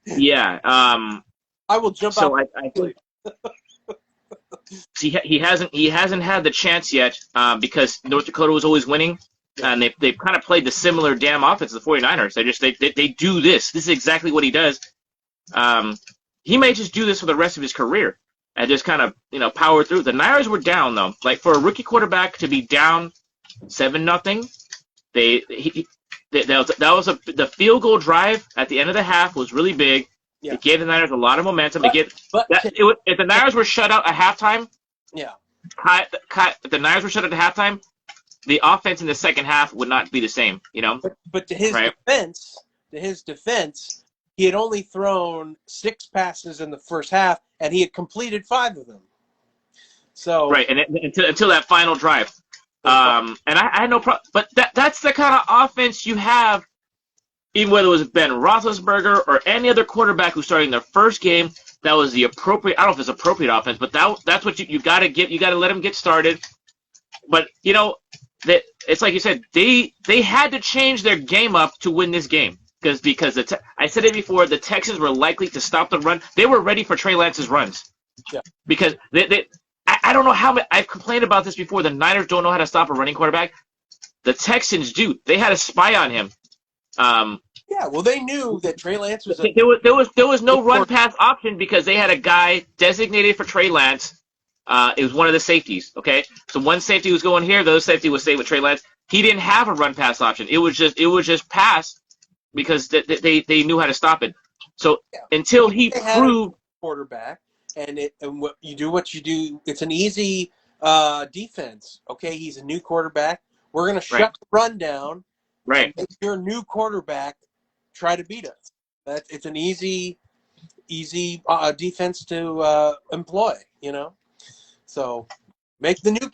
Yeah. I will jump out. I think he hasn't had the chance yet because North Dakota was always winning, and they've kind of played the similar damn offense as the 49ers. They do this. This is exactly what he does. He may just do this for the rest of his career and just kind of power through. The Niners were down though. Like for a rookie quarterback to be down 7-0, the field goal drive at the end of the half was really big. Yeah. It gave the Niners a lot of momentum. If the Niners were shut out at halftime, if the Niners were shut out at halftime, the offense in the second half would not be the same. But to his defense, he had only thrown 6 passes in the first half, and he had completed 5 of them. So and until that final drive, and I had no problem. But that's the kind of offense you have. Even whether it was Ben Roethlisberger or any other quarterback who's starting their first game, that was the appropriate. I don't know if it's appropriate offense, but that's what you got to get. You got to let them get started. But that it's like you said, they had to change their game up to win this game because I said it before. The Texans were likely to stop the run. They were ready for Trey Lance's runs. Yeah. Because I don't know how I've complained about this before. The Niners don't know how to stop a running quarterback. The Texans do. They had a spy on him. They knew that Trey Lance was. There was no run pass option because they had a guy designated for Trey Lance. It was one of the safeties. Okay, so one safety was going here, the other safety was staying with Trey Lance. He didn't have a run pass option. It was just pass because they knew how to stop it. So until he proved quarterback, and what you do, it's an easy defense. Okay, he's a new quarterback. We're gonna shut the run down. Right. If your new quarterback try to beat us, it's an easy defense to employ. So make the new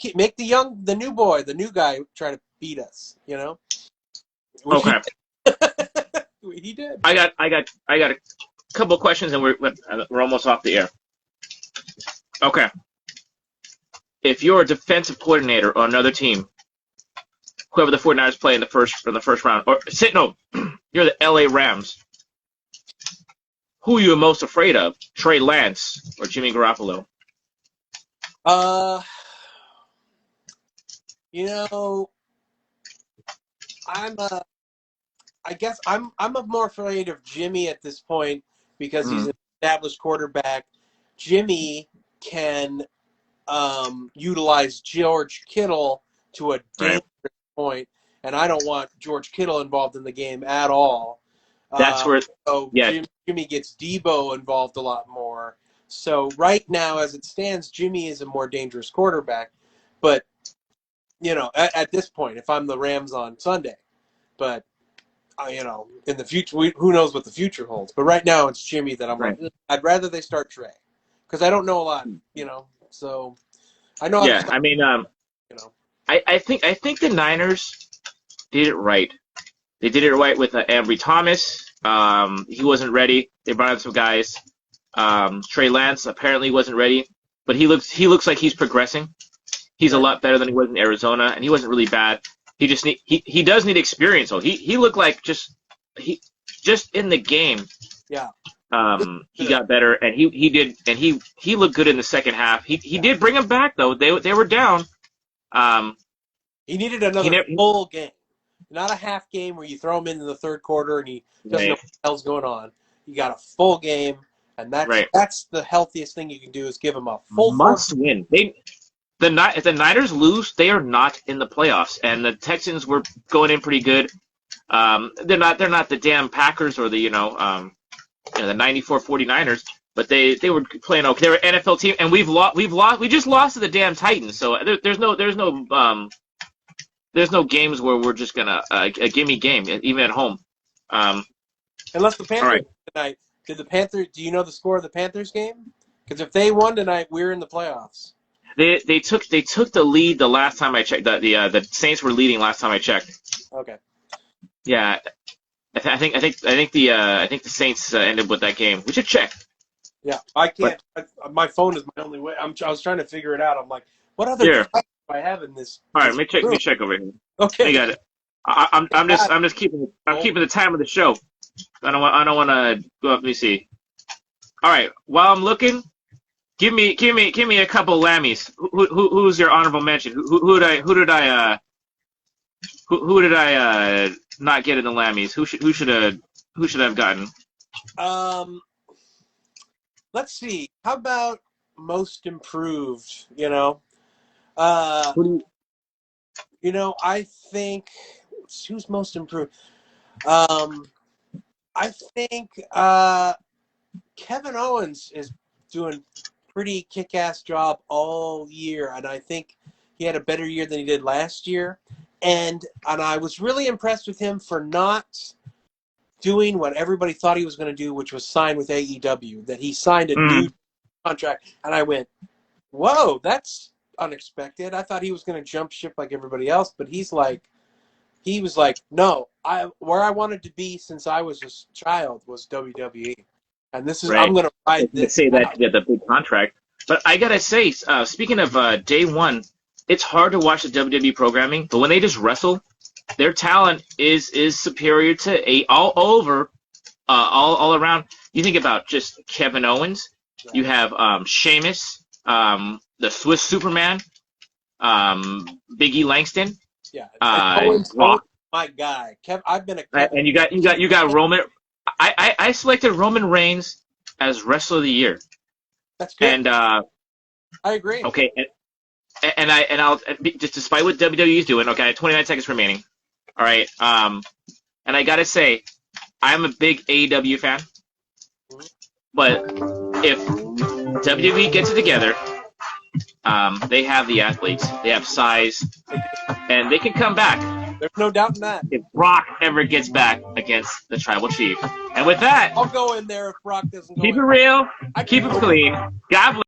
guy try to beat us. Okay. He did. I got a couple of questions and we're almost off the air. Okay. If you're a defensive coordinator on another team, whoever the 49ers play in the first round, you're the LA Rams. Who are you most afraid of, Trey Lance or Jimmy Garoppolo? You know, I'm I guess I'm more afraid of Jimmy at this point because he's Mm, an established quarterback. Jimmy can utilize George Kittle to a right. dangerous point, and I don't want George Kittle involved in the game at all. That's Uh, where, so yeah, Jimmy gets Debo involved a lot more. So right now, as it stands, Jimmy is a more dangerous quarterback. But at this point, if I'm the Rams on Sunday, but in the future, who knows what the future holds. But right now, it's Jimmy that I'm right. like, I'd rather they start Trey because I don't know a lot. So I know how to Yeah, stop. I mean, You know, I think the Niners did it right. They did it right with Ambry Thomas. He wasn't ready. They brought in some guys. Trey Lance apparently wasn't ready, but he looks like he's progressing. He's a right? lot better than he was in Arizona, and he wasn't really bad. He does need experience though. He looked like just in the game. Yeah, He good. got better, and he looked good in the second half. He Yeah, did bring him back though. They were down. Um, he needed he another never full game, not a half game where you throw him into the third quarter and he doesn't know right what the hell's going on. You got a full game, and that's right that's the healthiest thing you can do is give him a full fourth. must win. If the Niners lose, they are not in the playoffs, and the Texans were going in pretty good. They're not the damn Packers or the 94 49ers, but they were playing okay. They were an NFL team, and we just lost to the damn Titans. So there's no games where we're just gonna a gimme game even at home. Um, Unless the all Panthers right, tonight. Did the Panthers? Do you know the score of the Panthers game? Because if they won tonight, we're in the playoffs. they took the lead the last time I checked. The Saints were leading last time I checked. Okay. Yeah, I think the Saints ended with that game. We should check. Yeah, I But can't. My phone is my only way. I was trying to figure it out. I'm like, what other here, device do I have in this all right, this let me check. Let room? me check over here. I Okay. got it. I'm just Oh, keeping the time of the show. I don't want to go up. Let me see. All right, while I'm looking, give me a couple Lammys. Who's your honorable mention? Who did I not get in the Lammys? Who should I have gotten? um, let's see. How about most improved? Uh, Who do you, I think who's most improved. Um, I think Kevin Owens is doing pretty kick-ass job all year, and I think he had a better year than he did last year. And I was really impressed with him for not doing what everybody thought he was going to do, which was sign with AEW. That he signed a new mm, contract, and I went, "Whoa, that's unexpected." I thought he was going to jump ship like everybody else, but he was like, "No, where I wanted to be since I was a child was WWE, and I'm right. going to I was ride gonna this say that out." to get the big contract, but I gotta say, speaking of day one, it's hard to watch the WWE programming, but when they just wrestle, their talent is superior to all over, all around. You think about just Kevin Owens. Yeah, You have Sheamus, the Swiss Superman, Biggie Langston, yeah. And Owens, Brock, my guy. I've been a Kevin and you got fan. Roman. I selected Roman Reigns as Wrestler of the Year, That's good. and I agree. okay, and I'll just despite what WWE is doing. Okay, 29 seconds remaining. All right, and I gotta say, I'm a big AEW fan, Mhm. but if WWE gets it together, they have the athletes, they have size, They do. and they can come back There's no doubt in that. if Brock ever gets back against the Tribal Chief. And with that, I'll go in there if Brock doesn't go keep it in. real, I keep can it go. clean. God bless.